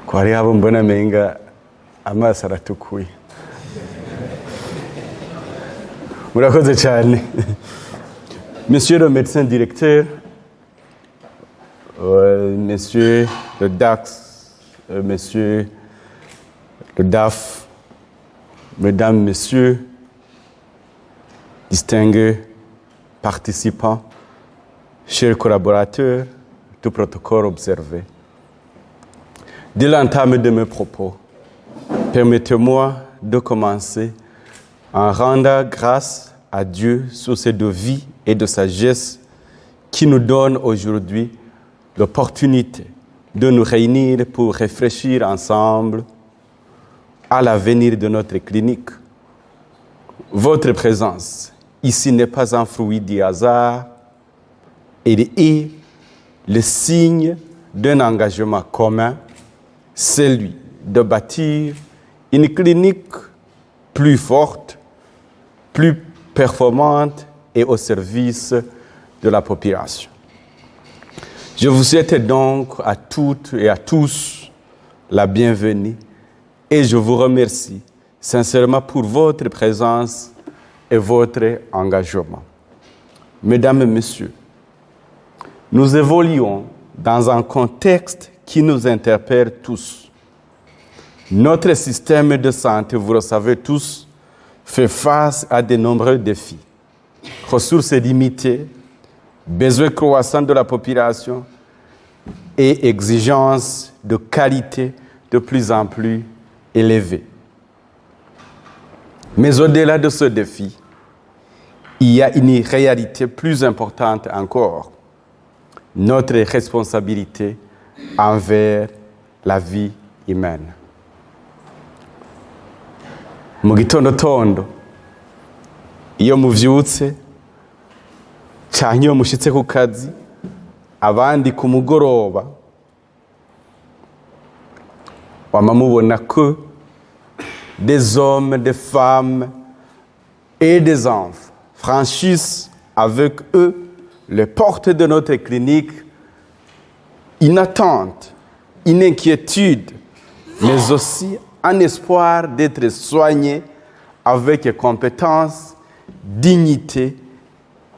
ko hari abo mbona menga amaso aratukuye. Murakoze cyane. Monsieur le médecin directeur, monsieur le DAX, monsieur le DAF, mesdames, messieurs, distingués participants, chers collaborateurs, tout protocole observé. Dès l'entame de mes propos, permettez-moi de commencer en rendant grâce à Dieu sur ces deux vies et de sagesse qui nous donne aujourd'hui l'opportunité de nous réunir pour réfléchir ensemble à l'avenir de notre clinique. Votre présence ici n'est pas un fruit du hasard, elle est le signe d'un engagement commun, celui de bâtir une clinique plus forte, plus performante et au service de la population. Je vous souhaite donc à toutes et à tous la bienvenue et je vous remercie sincèrement pour votre présence et votre engagement. Mesdames et messieurs, nous évoluons dans un contexte qui nous interpelle tous. Notre système de santé, vous le savez tous, fait face à de nombreux défis. Ressources limitées, besoins croissants de la population et exigences de qualité de plus en plus élevées. Mais au-delà de ce défi, il y a une réalité plus importante encore, notre responsabilité envers la vie humaine. Mu gitondo iyo muvyutse cyangwa iyo mushitse ku kazi abandi ku mugoroba wamamubona que des hommes, des femmes et des enfants franchissent avec eux les portes de notre clinique, une attente, une inquiétude, mais aussi un espoir d'être soigné avec compétence, dignité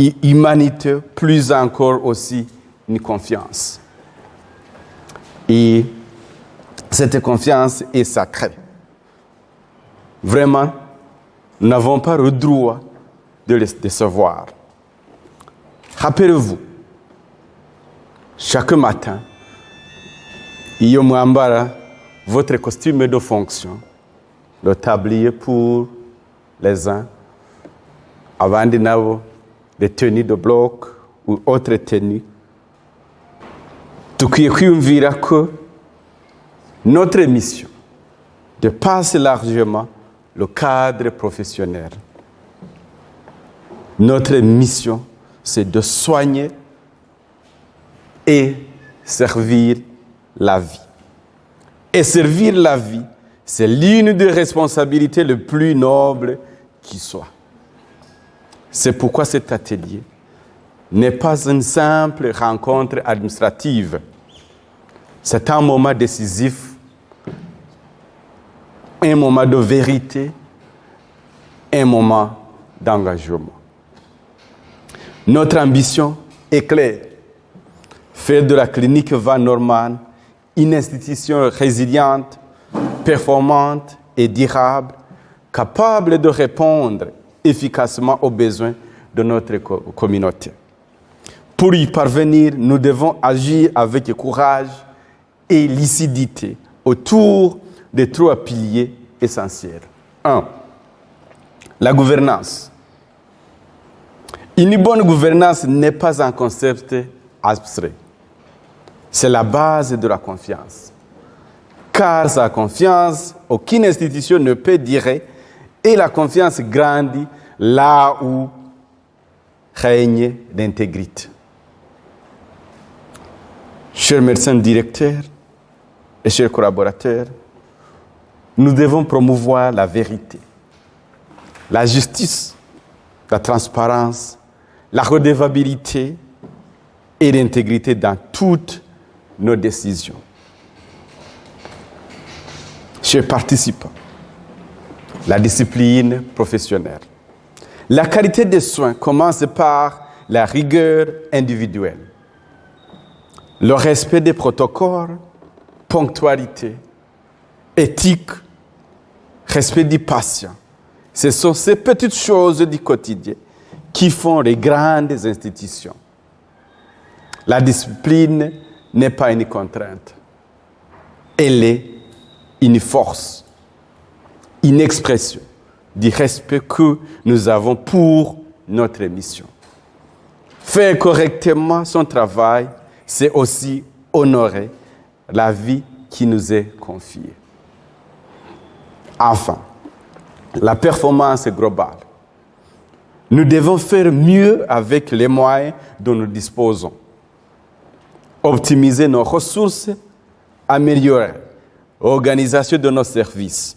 et humanité, plus encore aussi une confiance. Et cette confiance est sacrée. Vraiment, nous n'avons pas le droit de les décevoir. Rappelez-vous, chaque matin, il y a votre costume de fonction, le tablier pour les uns, abandi nabo, les tenues de bloc ou autres tenues. Tukwiye kwiyumvira que notre mission dépasse largement le cadre professionnel. Notre mission, c'est de soigner et servir la vie. Et servir la vie, c'est l'une des responsabilités les plus nobles qui soit. C'est pourquoi cet atelier n'est pas une simple rencontre administrative. C'est un moment décisif, un moment de vérité, un moment d'engagement. Notre ambition est claire. Faire de la clinique Van Norman une institution résiliente, performante et durable, capable de répondre efficacement aux besoins de notre communauté. Pour y parvenir, nous devons agir avec courage et lucidité autour des trois piliers essentiels. 1. La gouvernance. Une bonne gouvernance n'est pas un concept abstrait. C'est la base de la confiance. Car sans confiance, aucune institution ne peut durer et la confiance grandit là où règne l'intégrité. Chers médecins directeurs et chers collaborateurs, nous devons promouvoir la vérité, la justice, la transparence, la redevabilité et l'intégrité dans toutes nos décisions. Chers participants, la discipline professionnelle. La qualité des soins commence par la rigueur individuelle, le respect des protocoles, ponctualité, éthique, respect du patient. Ce sont ces petites choses du quotidien qui font les grandes institutions. La discipline n'est pas une contrainte. Elle est une force, une expression du respect que nous avons pour notre mission. Faire correctement son travail, c'est aussi honorer la vie qui nous est confiée. Enfin, la performance globale. Nous devons faire mieux avec les moyens dont nous disposons. Optimiser nos ressources, améliorer l'organisation de nos services,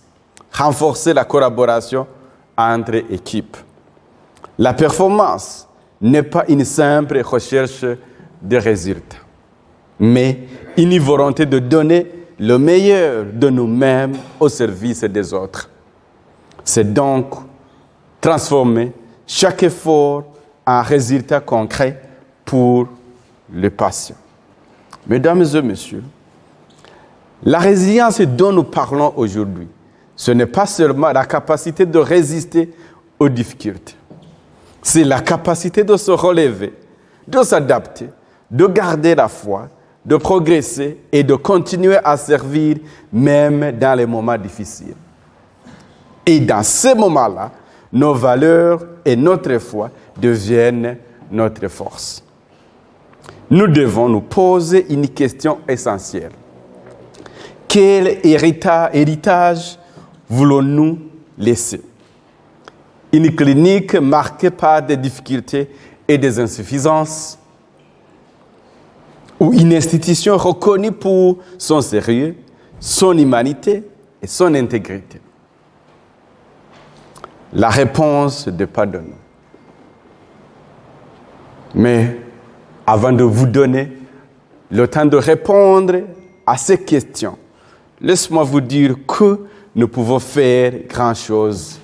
renforcer la collaboration entre équipes. La performance n'est pas une simple recherche de résultats, mais une volonté de donner le meilleur de nous-mêmes au service des autres. C'est donc transformer chaque effort en résultat concret pour le patient. Mesdames et messieurs, la résilience dont nous parlons aujourd'hui, ce n'est pas seulement la capacité de résister aux difficultés. C'est la capacité de se relever, de s'adapter, de garder la foi, de progresser et de continuer à servir même dans les moments difficiles. Et dans ces moments-là, nos valeurs et notre foi deviennent notre force. Nous devons nous poser une question essentielle. Quel héritage voulons-nous laisser? Une clinique marquée par des difficultés et des insuffisances? Ou une institution reconnue pour son sérieux, son humanité et son intégrité? La réponse n'est pas de nous. Mais avant de vous donner le temps de répondre à ces questions, laisse-moi vous dire que nous pouvons faire grand-chose.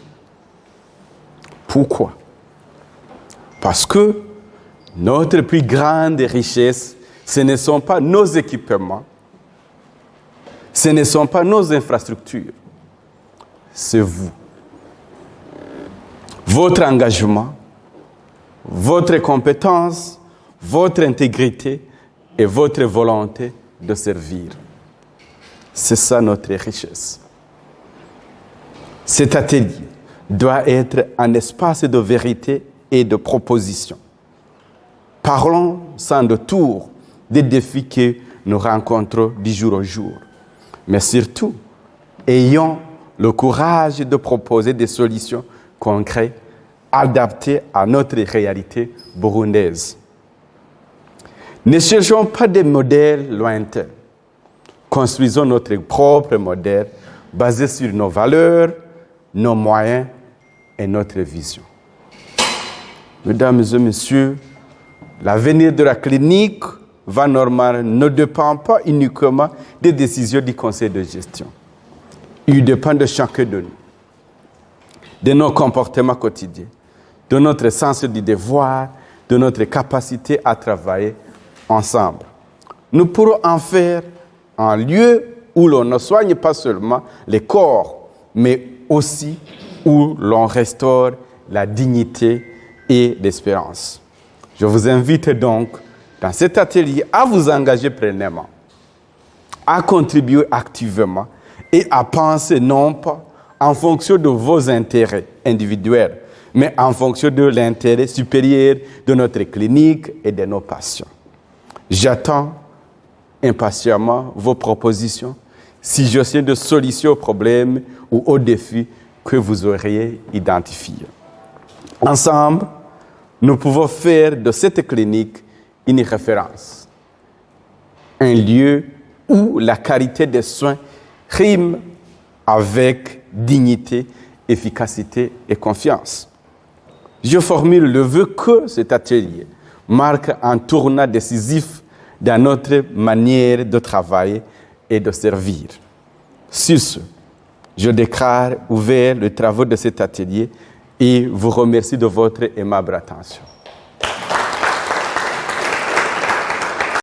Pourquoi? Parce que notre plus grande richesse, ce ne sont pas nos équipements, ce ne sont pas nos infrastructures, c'est vous. Votre engagement, votre compétence, votre intégrité et votre volonté de servir. C'est ça notre richesse. Cet atelier doit être un espace de vérité et de proposition. Parlons sans détour des défis que nous rencontrons du jour au jour. Mais surtout, ayons le courage de proposer des solutions concrètes adaptées à notre réalité burundaise. Ne cherchons pas des modèles lointains. Construisons notre propre modèle basé sur nos valeurs, nos moyens et notre vision. Mesdames et messieurs, l'avenir de la clinique Van Norman ne dépend pas uniquement des décisions du conseil de gestion. Il dépend de chacun de nous, de nos comportements quotidiens, de notre sens du devoir, de notre capacité à travailler ensemble. Nous pourrons en faire un lieu où l'on ne soigne pas seulement les corps, mais aussi où l'on restaure la dignité et l'espérance. Je vous invite donc, dans cet atelier, à vous engager pleinement, à contribuer activement et à penser non pas en fonction de vos intérêts individuels, mais en fonction de l'intérêt supérieur de notre clinique et de nos patients. J'attends impatiemment vos propositions, suggestions de solutions aux problèmes ou aux défis que vous auriez identifiés. Ensemble, nous pouvons faire de cette clinique une référence, un lieu où la qualité des soins rime avec dignité, efficacité et confiance. Je formule le vœu que cet atelier marque un tournant décisif dans notre manière de travailler et de servir. Sur ce, je déclare ouvert les travaux de cet atelier et vous remercie de votre aimable attention.